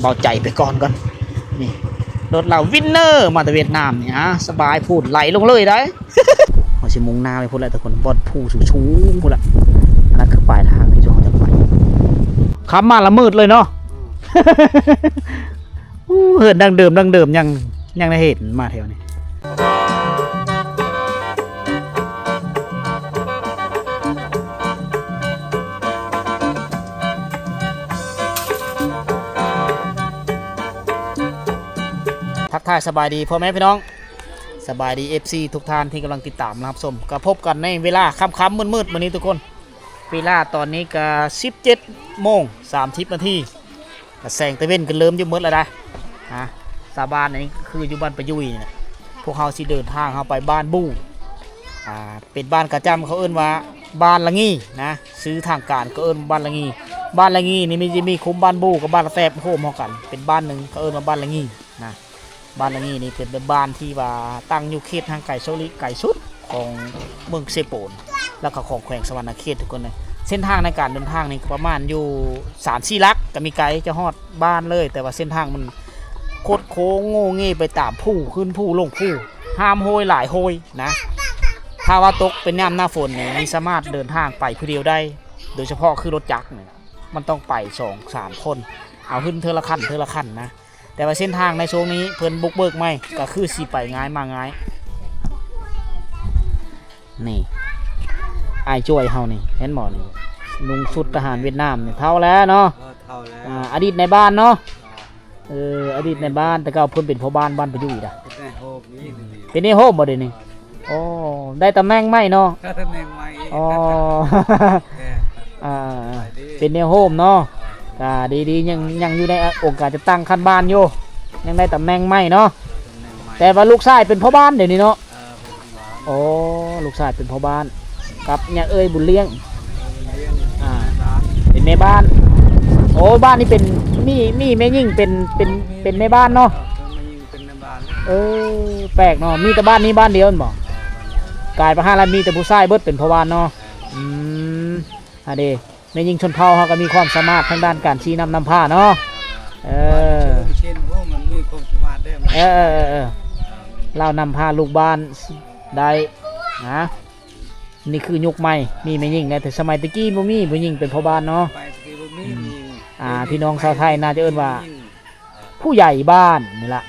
เบาใจไปก่อนนี่รถเราวินเนอร์มาจากเวียดนามเนี่ยสบายพูดไหลลงเลยได้เขาชิมุ่งหน้าไปพูดอะไรแต่คนบอดผู้ชูพูดละนั่นคือปลายทางที่เราจะไปขับมาละมืดเลยเนาะเหินดังเดิมยังได้เห็นมาแถวนี้ทักทายสบายดีพ่อแม่พี่น้องสบายดี FC ทุกท่านที่กำลังติดตามนะครับชมก็พบกันในเวลาค่ำๆมืดๆวันนี้ทุกคนเวลาตอนนี้ก็17:30 นาทีก็แสงตะเว้นกันเริ่มยุ่มืดแล้วนะสาบานอันนี้คืออยู่บ้านประยุยเนี่ยพวกเขาสิเดินทางเข้าไปบ้านบู้เป็นบ้านกระจำเขาเอิ้นว่าบ้านละงี้นะซื้อทางการก็เอิ้นบ้านละงี้นี่มีคุ้มบ้านบู้กับบ้านละแฟบโฮมเฮากันเป็นบ้านหนึ่งเขาเอิ้นว่าบ้านละงี้นะบ้านละงี้นี่เป็นบ้านที่ว่าตั้งอยู่เขตทางไก่โซลิไก่สุดของเมืองเซโปนแล้วก็ของแขวงสวรรณเขตทุกคนเลยเส้นทางในการเดินทางนี่ประมาณอยู่3-4 ลักก็มีไกด์จะฮอดบ้านเลยแต่ว่าเส้นทางมันโคตรโค้งโง่เง่ไปตามผู้ขึ้นผู้ลงผู้ห้ามโหยหลายโหยนะถ้าว่าตกเป็นย่ำหน้าฝนเนี่ยมีสามารถเดินทางไปผู้เดียวได้โดยเฉพาะคือรถจักรเนี่ยมันต้องไป2-3 คนเอาขึ้นเทอละขั้นนะแต่ว่าเส้นทางในช่วงนี้เพิ่นบุกเบิกไม่ก็คือสีไปง่ายมาง่ายนี่ไอ้ช่วยเฮานี่เห็นหมอนี่ลุงสุดทหารเวียดนามเนี่ยเท่าแล้วเนาะอดีตในบ้านเนาะอดีตในบ้านแต่ก็เพิ่นเป็นพ่อบ้านประยุยด่ะเป็นในโฮมบ่เด้นี่โอ้ได้ตำแหน่งใหม่เนาะตำแหน่งใหม่อ๋อเป็นในโฮมเนาะก็ดียังอยู่ในองค์การจะตั้งขั้นบ้านอยู่ยังได้ตำแหน่งใหม่เนาะแต่ว่าลูกชายเป็นพ่อบ้านเดี๋ยวนี้เนาะโอ้ลูกชายเป็นพ่อบ้านกับเนี่ยบุญเลี้ยงเป็นแม่บ้านโอ้บ้านนี้เป็นมีแม่ยิ่งเป็นแม่บ้านเนาะแปลกเนาะมีแต่บ้านนี้บ้านเดียวบอกกลายไป5 ล้านมีแต่ผู้ชายเบิดเป็นพ่อบ้านเนาะเด้แม่ยิ่งชนเผ่าเขาก็มีความสามารถทางด้านการชี้นำผ้าเนาะเรานำผ้าลูกบ้านได้นะนี่คือยุคใหม่มีแม่ยิ่งแต่สมัยตะกี้บ่มีผู้หญิงเป็นพ่อบ้านเนาะพี่น้องชาวไทยน่าจะเอิ้นว่าผู้ใหญ่บ้านนี่ล่ะ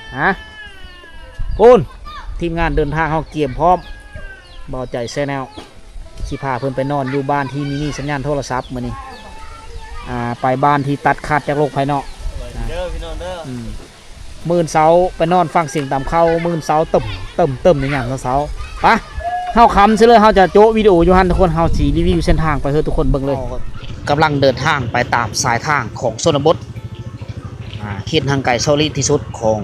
คุณทีมงานเดินทางเขาเกียมพร้อมเบาใจแซแนลสิพาเพิ่นไปนอนอยู่บ้านที่มีสัญญาณโทรศัพท์มื้อนี้ไปบ้านที่ตัดขาดจากโลกภายนอกมื่นเสาไปนอนฟังเสียงตามเข้ามื่นเสาตึมในอย่างเสาปะเฮาคำเชื่อเลยเฮาจะโจ้วิดีโออยู่หันทุกคนเฮาสีรีวิวเส้นทางไปเถอะทุกคนเบิ่งเลยกำลังเดินทางไปตามสายทางของชนบทเขตทางไกลโซลิที่สุดของ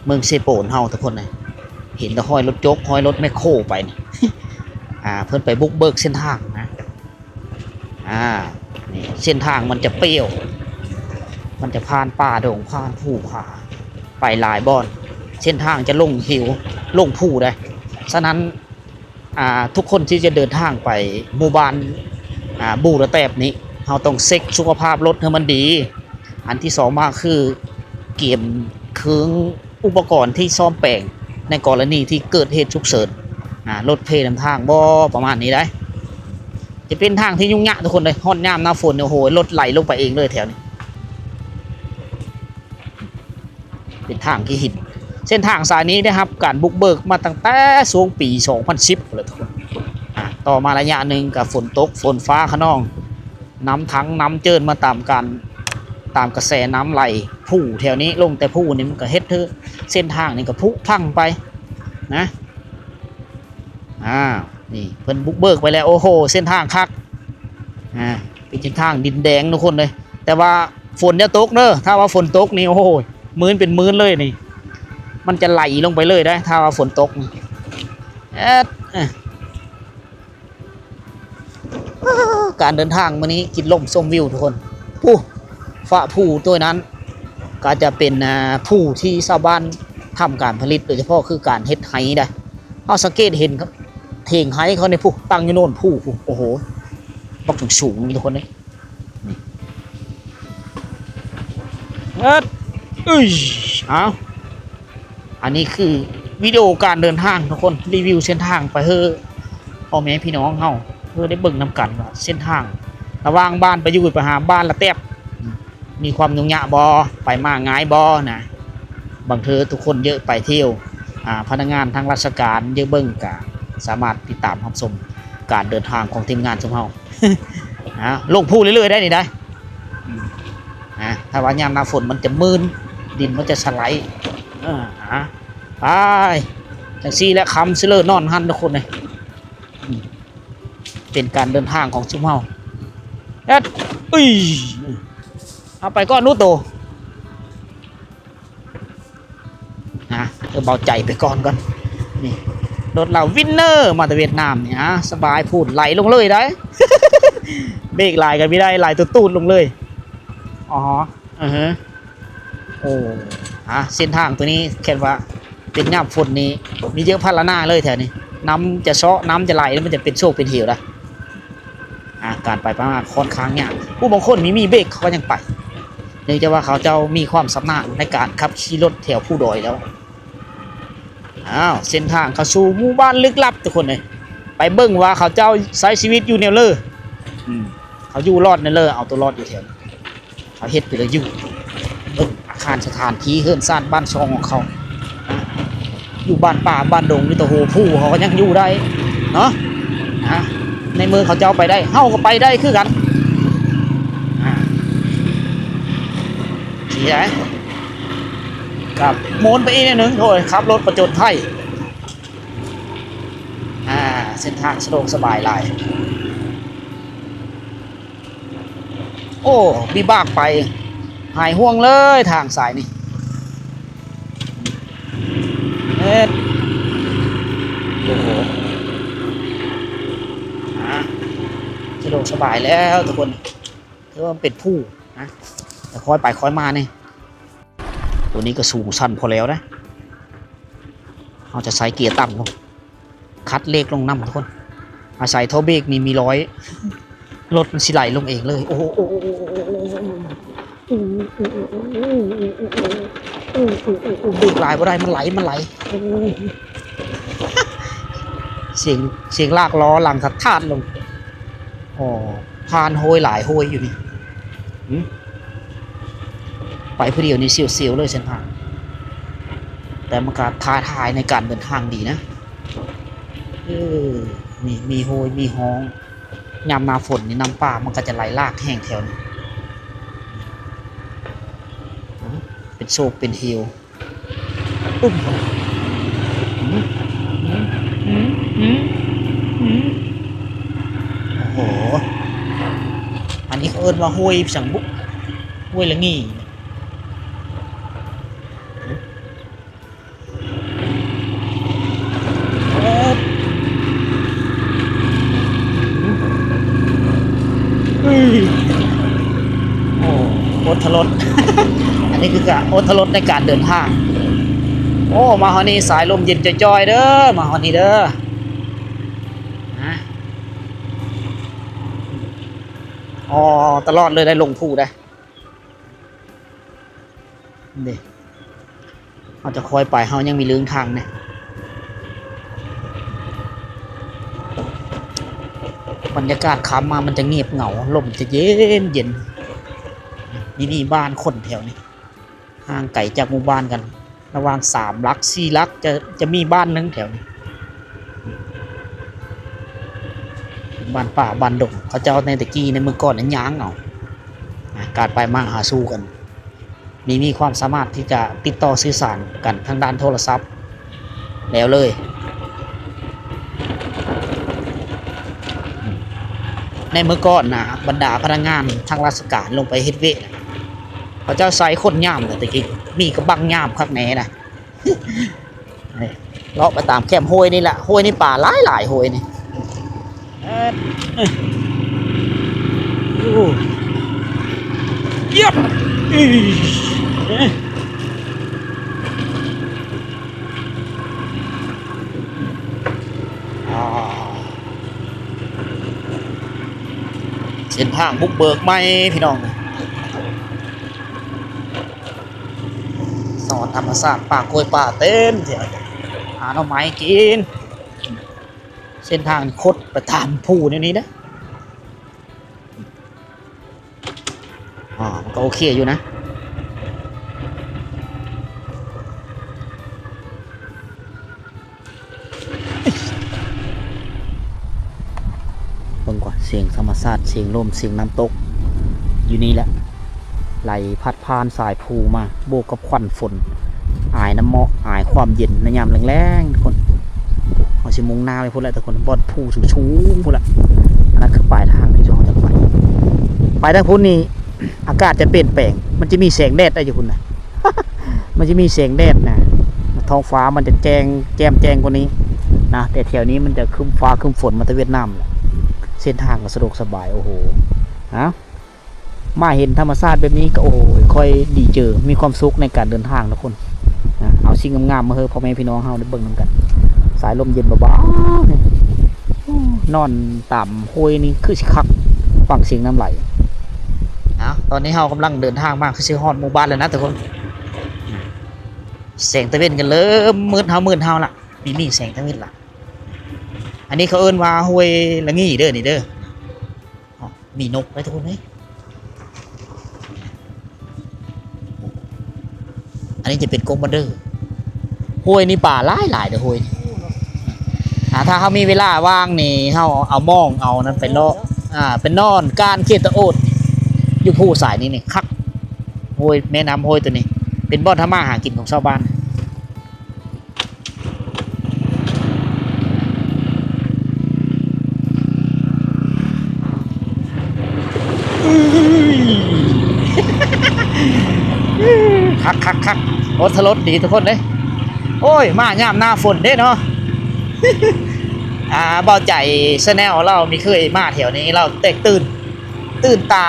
เมืองเซโปนเฮาทุกคนเลยเห็นแต่ห้อยรถยกห้อยรถแมคโครไปนี่ เพิ่นไปบุกเบิกเส้นทางนะนี่เส้นทางมันจะเปรี้ยวมันจะผ่านป่าดงผ่านภูผาไปหลายบ่อนเส้นทางจะลงหิวลงภูได้ฉะนั้นทุกคนที่จะเดินทางไปหมู่บ้านบูระแตบนี้เราต้องเช็คสุขภาพรถให้มันดีอันที่2มากคือเก็บเครื่องอุปกรณ์ที่ซ่อมแปลงในกรณีที่เกิดเหตุฉุกเฉินรถเพลนำทางบ่ประมาณนี้ได้จะเป็นทางที่ยุ่งยากทุกคนเลยฮอดยามหน้าฝนเนี่ยโหรถไหลลงไปเองเลยแถวนี้เป็นทางที่หินเส้นทางสายนี้นะครับการบุกเบิกมาตั้งแต่ช่วงปี2010เลยทุกคนต่อมาระยะหนึ่งกับฝนตกฝนฟ้าขนองน้ำทั้งน้ำเจิ่นมาตามกระแสน้ำไหลผู้แถวนี้ลงแต่ผู้นี่มันก็เฮ็ดเธอเส้นทางนี่ก็พุพังไปนะนี่เพิ่นบุกเบิกไปแล้วโอ้โหเส้นทางคักเป็นเส้นทางดินแดงทุกคนเลยแต่ว่าฝนจะตกเนอะถ้าว่าฝนตกนี่โอ้โหมื้นเป็นมื้นเลยนี่มันจะไหลลงไปเลยได้ถ้าว่าฝนตกการเดินทางมื้อนี้กินลมชมวิวทุกคนฟ้าผู้ตัวนั้นก็จะเป็นผู้ที่ชาวบ้านทำการผลิตโดยเฉพาะคือการเฮ็ดไหได้เราสังเกตเห็นครับเถ่งไหเขาในผู้ตั้งอยู่โน่นผู้โอ้โหบักสูงนี่ทุกคนเลย เอ็ดเอาอันนี้คือวิดีโอการเดินทางทุกคนรีวิวเส้นทางไปเฮ้อพ่อแม่พี่น้องเฮาเพื่อได้เบิ่งนำกันว่าเส้นทางระหว่างบ้านไปอยู่ไปหาบ้านละแตบมีความยุ่งยากบ่ไปมาง่ายบ่นะบางเธอทุกคนเยอะไปเที่ยวพนักงานทางราชการเยอะเบิ่งก็สามารถติดตามรับชมการเดินทางของทีมงานชมเฮา ลงผู้เรื่อยๆได้นี่ได้ถ้าว่ายามหน้าฝนมันจะมืนดินมันจะสไลด์ไปจังซี่และคำซิเลอร์นอนหันทุกคนเลยเป็นการเดินทางของชุมเฮาเอาไปก้อนนู้โตเบาใจไปก่อนนี่รถเราวินเนอร์มาจากเวียดนามเนี่ยสบายพูดไหลลงเลยได้ เบรกไหลกันไม่ได้ไหลตูดลงเลยอ๋อโอ้เส้นทางตัวนี้แค่ว่าเป็นย่ำฝนนี้มีเยอะพัดละหน้าเลยแถวนี้น้ำจะเซาะน้ำจะไหลแล้วมันจะเป็นโชคเป็นเหวนะการไปประมาณค่อนข้างยากผู้บางคนมีเบรกเขาก็ยังไปเนื่องจากว่าเขาจะมีความสำนาญในการขับขี่รถแถวผู้ดอยแล้วเส้นทางเขาสู่หมู่บ้านลึกลับทุกคนเลยไปเบิ้งว่าเขาเจ้าใช้ชีวิตอยู่แนวเลยเขาอยู่รอดแนวเลยเอาตัวรอดอยู่แถวเขาเฮ็ดไปเลยอยู่อาคารสถานที่เฮือนซ่านบ้านซองของเขาอยู่บ้านป่าบ้านดงนี่ตัวโหผู้เขาก็ยังอยู่ได้เนาะในเมืองเขาเจ้าไปได้เฮาก็ไปได้คือกันสีไหนกับโมนไปอีกนิดนึงโอ้ยขับรถประจนไทยเส้นทางสะดวกสบายหลายโอ้บีบากไปหายห่วงเลยทางสายนี่โอ้โหสะดวกสบายแล้วทุกคนถือว่าเป็นผู้นะแต่คอยไปคอยมาเนี่ยตัวนี้ก็สูงสั้นพอแล้วนะเราจะใส่เกียร์ต่ำลงคัดเลขลงน้ำทุกคนอาศัยเท่าเบรกนี่มีรถมันสิไหลลงเองเลยโอ้โหเบรกลายบ่ได้มันไหลเสียงลากล้อหลังทัดทานลงพานโหยหลายโหยอยู่นี่ไปเพื่อเดียวนี่เสียวๆเลยเส้นทางแต่มันก็ท้าทายในการเดินทางดีนะนี่มีโหยมีห้องยามมาฝนนี่น้ำป่ามันก็จะไหลลากแห้งแถวนี้เป็นโชคเป็นเฮลโอ้โหอันนี้เขาเอิ้นว่าห้วยสังบุกห้วยละงีโอทรส อันนี้คือการโอทรสในการเดินทางโอ้มาฮอนี่สายลมเย็นจอยๆเด้อมาฮอนี่เด้อตลอดเลยได้ลงผู้ได้นี่เราจะคอยไปเขายังมีเรื่องทางเนี่ยบรรยากาศค่ำมามันจะเงียบเหงาลมจะเย็นนี่บ้านคนแถวนี้ห่างไกลจากหมู่บ้านกันระหว่าง3 ลัก 4 ลักจะมีบ้านนึงแถวนี้บ้านป่าบ้านดงเขาเจ้าในตะกี้ในเมื่อก่อนนั้นย้างเอาการไปมาหาสู้กันมีความสามารถที่จะติดต่อสื่อสารกันทางด้านโทรศัพท์แล้วเลยในเมื่อก่อนนะบรรดาพนักงานทางราชการลงไปเฮ็ดเวทเขาเจ้าใส่คนย่ามเลยตะกี้มีกระบังย่ามคักแหน่นะเลาะไปตามแคมห้วยนี่แหละห้วยนี่ป่าหลายห้วยนี่เยี่ยมเส้นทางบุกเบิกไหมพี่น้อง นอนธรรมชาติป่ากล้วยป่าเต็มเดี๋ยวหาหน่อไม้กินเส้นทางคดไปตามผู้นี้นะมันก็โอเคอยู่นะเบิ่งก่อนเสียงธรรมชาติเสียงลมเสียงน้ำตกอยู่นี่แหละไหลพัดพานสายภูมาโบกกับควันฝนอายน้ำเมาะอายความเย็นในยามแรงๆทุกคนเอาชิมุงหน้าไปพุ่นแหละทุกคนบอดภูสูงๆพุ่นละอันนั้นคือปลายทางที่เราจะไปทางพุ่นนี่อากาศจะเปลี่ยนแปลงมันจะมีแสงแดดได้อยู่พุ่นนะ มันจะมีแสงแดดนะท้องฟ้ามันจะแจ้งกว่านี้นะแต่แถวนี้มันจะครึ้มฟ้าครึ้มฝนมาจากเวียดนามแหละเส้นทางก็สะดวกสบายโอ้โหฮะมาเห็นธรรมชาติแบบนี้ก็โอ้ยค่อยดีเจอมีความสุขในการเดินทางทุกคนนะเอาสิ่งงามๆมาเฮ้อพ่อแม่พี่น้องเฮาได้เบิ่งนำกันสายลมเย็นเบาๆนอนต่ำห้วยนี่คือสิคักฟังเสียงน้ำไหลตอนนี้เฮากำลังเดินทางมากคือสิฮอดหมู่บ้านแล้วนะทุกคนแสงตะเวนกันเริ่มมืดเฮาล่ะมีแสงตะเวนล่ะอันนี้เขาเอิ้นว่าห้วยละงี้เด้อนี่เด้อมีนกไว้ทุกคนเฮ้ยอันนี้จะเป็นกงบันเดอร์ห้วยนี่ป่าหลายเด้อห้วยถ้าเขามีเวลาว่างนี่เขาเอามองเอานั้นไปเลาะเป็นนอนการเขียดตะโอดอยู่ผู้สายนี้นี่คักห้วยแม่น้ำห้วยตัวนี้เป็นบ่อนทำมาหากินของชาวบ้านคักรถทะลดดีทุกคนเลยโอ้ยมาย่ามหน้าฝนเด้เนาะ เบาใจชาแนลเรามีเคยมาแถวนี้เราแตกตื่นตา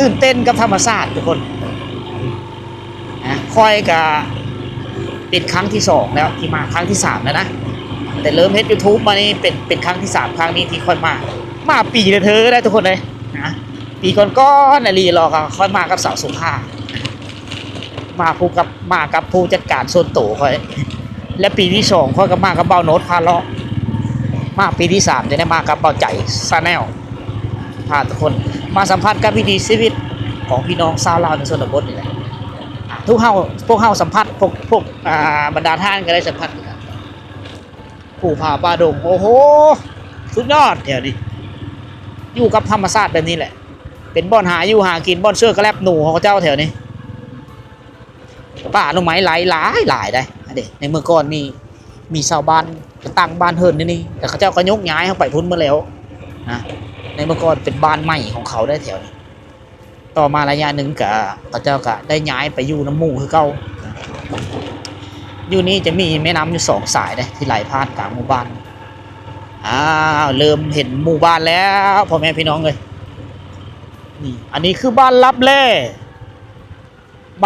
ตื่นเต้นกับธรรมชาติทุกคนค่อยกับเป็นครั้งที่2แล้วที่มาครั้งที่3แล้วนะแต่เริ่มเฮ็ด YouTube มานี่เป็นครั้งที่3ครั้งนี้ที่ค่อยมาปีละเธอได้ทุกคนเลยนะปีก่อนๆน่ะลีรอก็ค่อยมากับสาวสุภามากับผู้จัดการโซนโตค่อยและปีที่2ค่อยก็มากับเบาโน้ตพาเลาะมาปีที่3จะได้มากับเบาใจชาแนลพาทุกคนมาสัมผัสกับวิถีชีวิตของพี่น้องชาวลาวในชนบทนี่แหละพวกเฮาสัมผัสพวกบรรดาท่านก็ได้สัมผัสกันผู้ผาป่าดงโอ้โหสุดยอดแถวนี้อยู่กับธรรมชาติแบบนี้แหละเป็นบ่อนหาอยู่หากินบ่อนเชื่อกระแลบหนูของเจ้าแถวนี้ป่าหน่อไม้หลายได้เด็ในเมื่อก่อนมีชาวบ้านตั้งบ้านเฮิร์นนี่แต่เขาเจ้าก็ยกย้ายเข้าไปพุ่นมาแล้วนะในเมื่อก่อนเป็นบ้านใหม่ของเขาได้แถวนี้ต่อมาระยะหนึ่งเขาเจ้าก็ได้ย้ายไปอยู่น้ำมูคือเก่าอยู่นี่จะมีแม่น้ำอยู่2 สายเลยที่ไหลผ่านกลางหมู่บ้านเริ่มเห็นหมู่บ้านแล้วพ่อแม่พี่น้องเลยนี่อันนี้คือบ้านลับแล่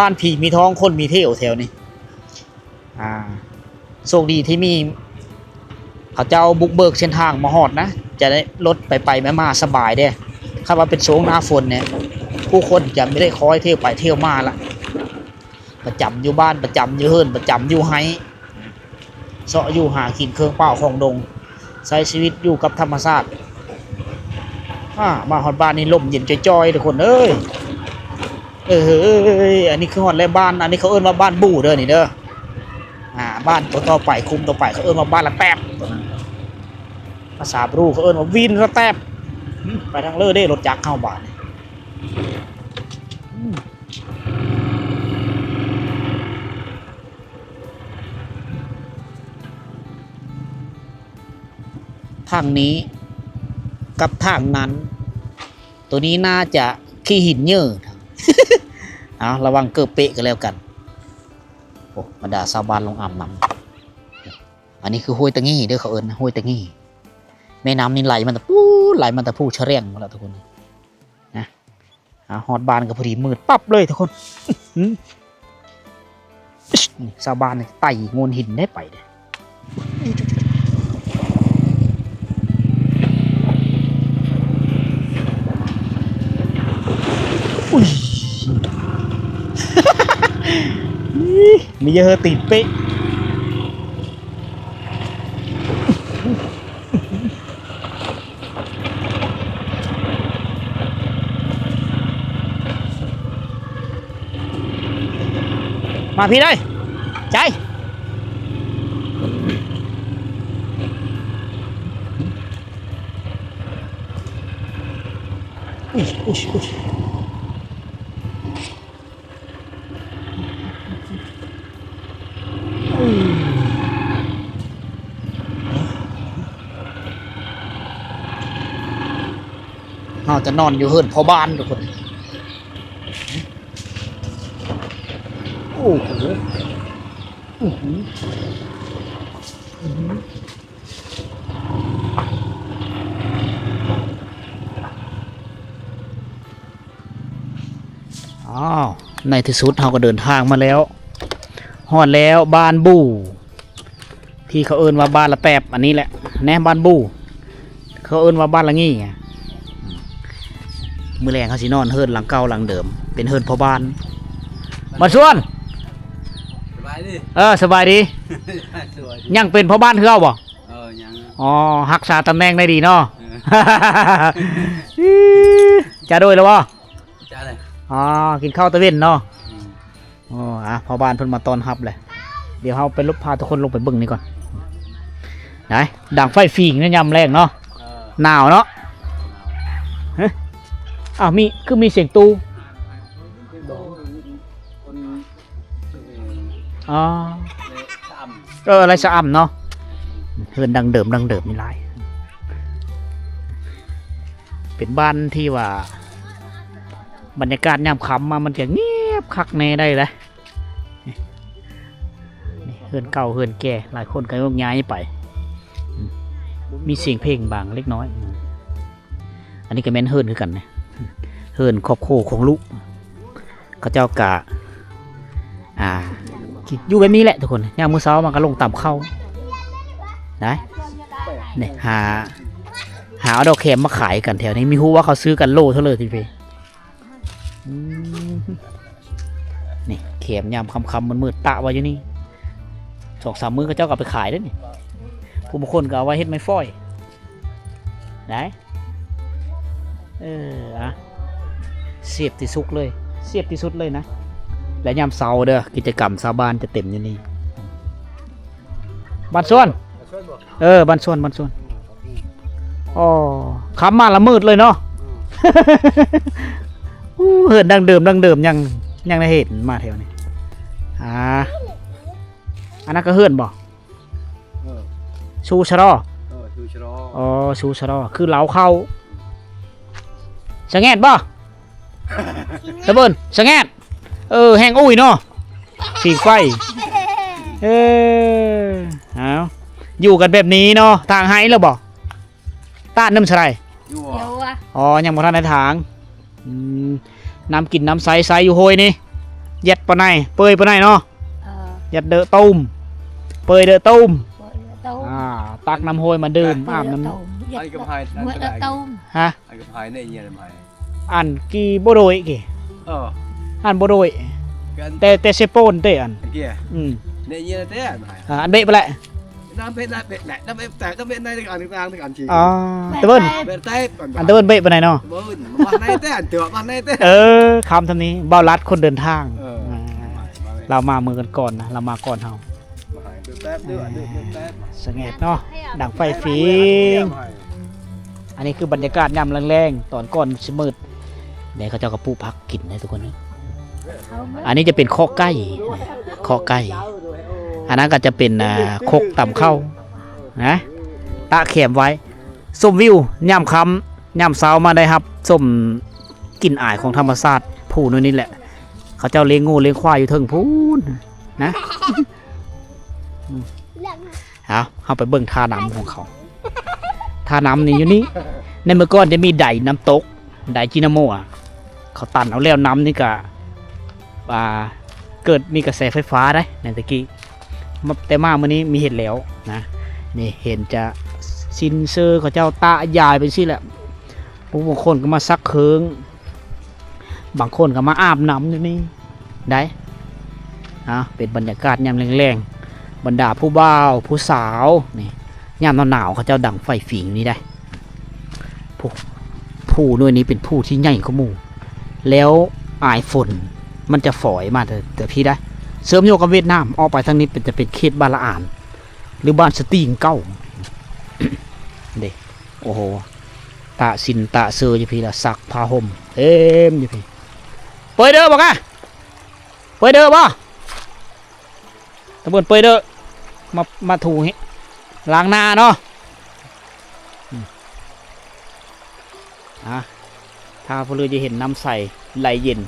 บ้านผีมีท้องคนมีเที่ยวแถวนี้โชคดีที่มีเขาเจ้าบุกเบิกเส้นทางมาฮอดนะจะได้รถไปมาสบายเด้ถ้าว่าเป็นช่วงหน้าฝนเนี่ยผู้คนจะไม่ได้คอยเที่ยวไปเที่ยวมาละประจำอยู่บ้านประจำอยู่เฮิรนประจำอยู่ไฮเสาะอยู่หากินเครื่องเป่าของดงใช้ชีวิตอยู่กับธรรมชาติมาฮอดบ้านนี่ลมเย็นจ้อยๆทุกคนเอ้ยอันนี้คือฮอดแล้วบ้านอันนี้เขาเอิ้นว่าบ้านบู่เด้อนี่เด้อบ้านต่อไปคุมต่อไปเขาเอิ้นว่าบ้านละแป๊บภาษาบรูเขาเอิ้นว่าวินละแป๊บไปทางเลอได้รถจักรเข้าบ้านทางนี้กับทางนั้นตัวนี้น่าจะขี้หินเยอะระวังเกิดเปะกันแล้วกันโอ้บรรดาชาวบ้านลงอ่ำน้ำอันนี้คือห้วยตะงี้เด้อเขาเอิ้นห้วยตะงี้แม่น้ำนี่ไหลมันแต่พูเฉรี่ยงมาแล้วทุกคนนะฮอดบ้านก็พอดีมืดปั๊บเลยทุกคนชาวบ้านไต่โงนหินได้ไปเด้ มีเยอะติดเป๊ะมาพี่ได้ใจเราจะนอนอยู่เฮือนพ่อบ้านทุกคนโอ้โหอ้าวในที่สุดเราก็เดินทางมาแล้วฮอดแล้วบ้านบู่ที่เขาเอิ้นว่าบ้านละแตบอันนี้แหละแน่บ้านบู่เขาเอิ้นว่าบ้านละงี้ไงมื้อแรงเขาสินอนเฮิรนหลังเก่าหลังเดิมเป็นเฮิรนพ่อบ้านมาชวนสบายดิสบายดียังเป็นพ่อบ้านคือเอาบ่ยังอ๋อรักษาตำแหน่งได้ดีเนาะจะโดยแล้วบ่จ้าเลยอ๋อกินข้าวตะเวนเนาะอ๋อพ่อบ้านเพิ่นมาต้อนรับเลยเดี๋ยวเฮาไปลบพาทุกคนลงไปเบิ่งนี่ก่อนไหนดังไฟฟิงเนี่ยยำแรงเนาะหนาวเนาะอ้าวมีเสียงตูอ๋ออะไรสะอ่ำเนาะเฮือนดังเดิมนี่ไรเป็นบ้านที่ว่าบรรยากาศยามค่ำมามันจะเงียบคักแน่ได้เลยเฮือนเก่าเฮือนแก่หลายคนก็ยกย้ายไปมีเสียงเพลงบางเล็กน้อยอันนี้ก็แม่นเฮือนคือกันนะเฮือนครอบครัวของลูกเขาเจ้ากะอยู่แบบนี้แหละทุกคนยามมื้อเช้ามันก็ลงต่ำเข้าได้เนี่ยหาเอาดอกแคมมาขายกันแถวนี้มีฮู้ว่าเขาซื้อกันโลเท่าเลยทีเดียวนี่แคมยามค่ำๆมืดๆตะไว้อยู่นี่2-3 มื้อเขาเจ้าก็ไปขายได้นี่ผู้บางคนก็เอาไว้เฮ็ดไม้ฟ้อยได้เสียบที่สุดเลยนะและยามเสาร์เด้อกิจกรรมชาวบ้านจะเต็มอยู่นี่บ้านส่วนบ้านส่วนอ๋อคำมาละมืดเลยเนาะเหินดังเดิมยังได้เห็นมาแถวนี้อันนั้นก็เหินบ่ชูชะรออ๋อชูชะรอคือเหลาเข้าสะแงดบ่ตะเบิ้นสะแงดแห้งอุ้ยเนาะฝีไฟเอาอยู่กันแบบนี้เนาะทางไห้แล้วบ่ต้านน้ำใส่อ๋อยังบ่ทันในทางน้ำกินน้ำใสอยู่โหยนี่ยัดปะไหนเปยปะไหนเนาะยัดเดอะตุ้มเปยเดอะตุ้มตักน้ำโหยมาดื่มอาบน้ำอันกับไผ่ฮะอันกับไผ่ในเงี้ยเลยไผ่อันกี่โบโดยกี่อันโบโดยแต่เซโปนเตะอันในเงี้ยเตะอันเบะไปแหละน้ำเบะน้ำเบะน้ำเบะแต่น้ำเบะในอันต่างๆชีตะเบิ้ลอันตะเบิ้ลเบะไปไหนเนาะบ้านในเตะอันเตะบ้านในเตะคำทำนี้เบาลัดคนเดินทางเรามามือกันก่อนนะเรามาก่อนเฮาสงบเนาะดังไฟฟิงอันนี้คือบรรยากาศยามแรงๆตอนก่อนมืดเดี๋ยวเขาจะกระปูพักกินนะทุกคนนะอันนี้จะเป็นข้อไก่อันนั้นก็จะเป็นคกต่ำเข้านะตะเข็มไว้ส้มวิวย่ำคำย่ำเสามาได้ครับส้มกลิ่นอายของธรรมชาติผู้นู้นนี่แหละเขาเจ้าเลี้ยงงูเลี้ยงควายอยู่เทิงพูนนะเอาไปเบิ่งท่าน้ำของเขาท่าน้ำนี่อยู่นี่ในเมื่อก่อนจะมีไดน้ำตกไดจินาโมะเขาตันเอาแล้วน้ำนี่ก็เกิดมีกระแสไฟฟ้าได้ในตะกี้แต่มาเมื่อนี้มีเห็นแล้วนะนี่เห็นจะซินเซอร์เขาเจ้าตายายเป็นสิแหละบางคนก็มาซักเคืองบางคนก็มาอาบน้ำอยู่นี่ได้ เป็นบรรยากาศยามแรงๆบรรดาผู้บ่าวผู้สาวนี่ยามหนาวๆเขาเจ้าดังไฟฝิ่งนี่ได้ผู้ด้วยนี้เป็นผู้ที่ใหญ่กว่าหมู่แล้วอายฝนมันจะฝอยมาแต่พี่ได้เสริมโยกกับเวียดนามออกไปทางนี้จะเป็นเขตบ้านละอ่านหรือบ้านสติงเก้า เด็กโอ้โหตะสินตะเซออยู่พี่ละสักผ้าห่มเต็มอยู่พี่เปิดเด้อบอกอ่ะเปิดเด้อบ่ตะบนเปิดเด้อมาถูล้างหน้าเนาะถ้าพวกเราจะเห็นน้ำใสไหลเย็น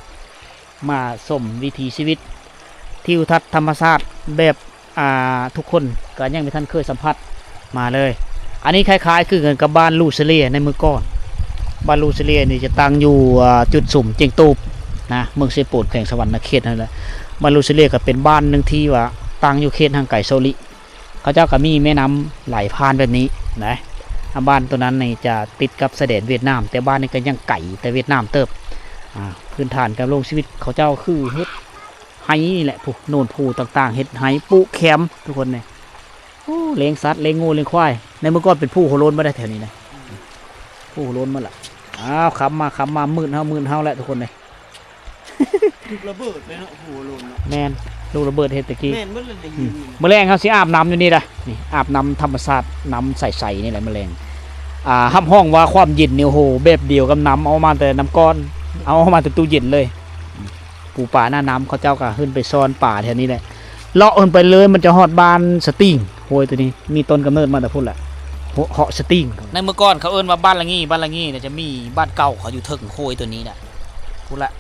มาสมวิถีชีวิตทิวทัศน์ธรรมชาติแบบทุกคนก็ยังไม่ทันเคยสัมผัสมาเลยอันนี้คล้ายๆคือกันกับบ้านลูเซเลียในเมืองก่อนบ้านลูเซเลียนี่จะตั้งอยู่จุดสุ่มเจียงตูบนะเมืองเซโปดแข่งสวรรค์เขตนั่นแหละบ้านลูเซเลียก็เป็นบ้านหนึ่งที่ว่าตั้งอยู่เขตทางไก่โซลิเขาเจ้าก็มีแม่น้ำไหลผ่านแบบนี้นะบ้านตัวนั้นนี่จะติดกับเสด็จเวียดนามแต่บ้านนี้ก็ยังไก่แต่เวียดนามเติบพื้นฐานการลงชีวิตเขาเจ้าคือเฮ็ดไฮนี่แหละผูโนนผูต่างๆเฮ็ดไฮปุแคมทุกคนเนี่ยเลี้ยงสัตว์เลี้ยงงูเลี้ยงควายในเมื่อก่อนเป็นผู้โหโลนมาได้แถวนี้นะผู้โหโลนมาละขับมาหมื่นเฮาแหละทุกคนเลย ลูกระเบิดเลยเนาะโอ้โหโลนเนาะ แมนลูกระเบิดเฮ็ดตะกี้ แม่นเมื่อไรได้ยิน แมลงเขาสิอาบน้ำอยู่นี่นะนี่อาบน้ำธรรมชาติน้ำใสๆนี่แหละแมลงห้ำห้องว่าความเย็นเนี่ยโหแบบเดียวกับน้ำเอามาแต่น้ำก้อนเอามาแต่ตู้เย็นเลยปูป่าหน้าน้ำเขาเจ้าก็ขึ้นไปซ่อนป่าแถวนี้แหละเลาะขึ้นไปเลยมันจะฮอดบ้านสติงโหยตัวนี้มีต้นกำเนิดมาแต่พุ่นแหละเหาะสติงในเมื่อก่อนเขาเอิ้นว่าบ้านละงี้เนี่ยจะมีบ้านเก่าเขาอยู่เทิงโคยตัวนี้แหละพุ่นละ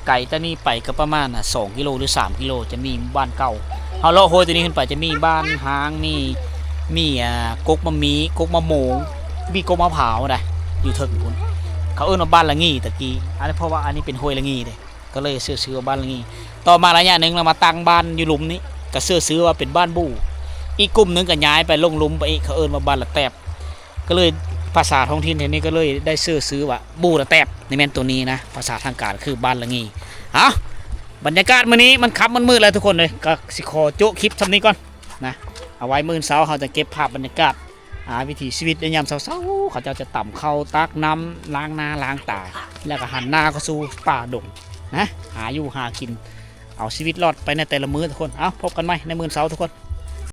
ไก่ตัวนี้ไปก็ประมาณ2 กิโลหรือ3 กิโลจะมีบ้านเก่าเขาเลาะโคยตัวนี้ขึ้นไปจะมีบ้านหางมีกกมะมีกกมะโมงมีกกมะพร้าวนะอยู่เทิงพุ่นเขาเอิ้นว่าบ้านละงี้ตะกี้อันนี้เพราะว่าอันนี้เป็นห้วยละงี้เด้ก็เลยซื้อว่าบ้านละงี้ต่อมาระยะหนึ่งเรามาตั้งบ้านอยู่หลุมนี้ก็ซื้อว่าเป็นบ้านบู่อีกกลุ่มหนึ่งก็ย้ายไปลงหลุมไปอีกเขาเอิ้นว่าบ้านละแตบก็เลยภาษาท้องถิ่นแถวนี้ก็เลยได้ซื้อว่าบู่ละแตบในแม่นตัวนี้นะภาษาทางการคือบ้านละงี้บรรยากาศมื้อนี้มันค่ำมันมืดแล้วทุกคนเลยก็สิขอโจ๊ะคลิปทำนี้ก่อนนะเอาไว้มื้อเช้าเราจะเก็บภาพบรรยากาศวิถีชีวิตในยามเช้าๆเขาจะต่ำเข้าตักน้ำล้างหน้าล้างตาแล้วก็หันหน้าเข้าสู่ป่าดงนะหาอยู่หากินเอาชีวิตรอดไปในแต่ละมื้อทุกคนพบกันใหม่ในมื้อเช้าทุกคน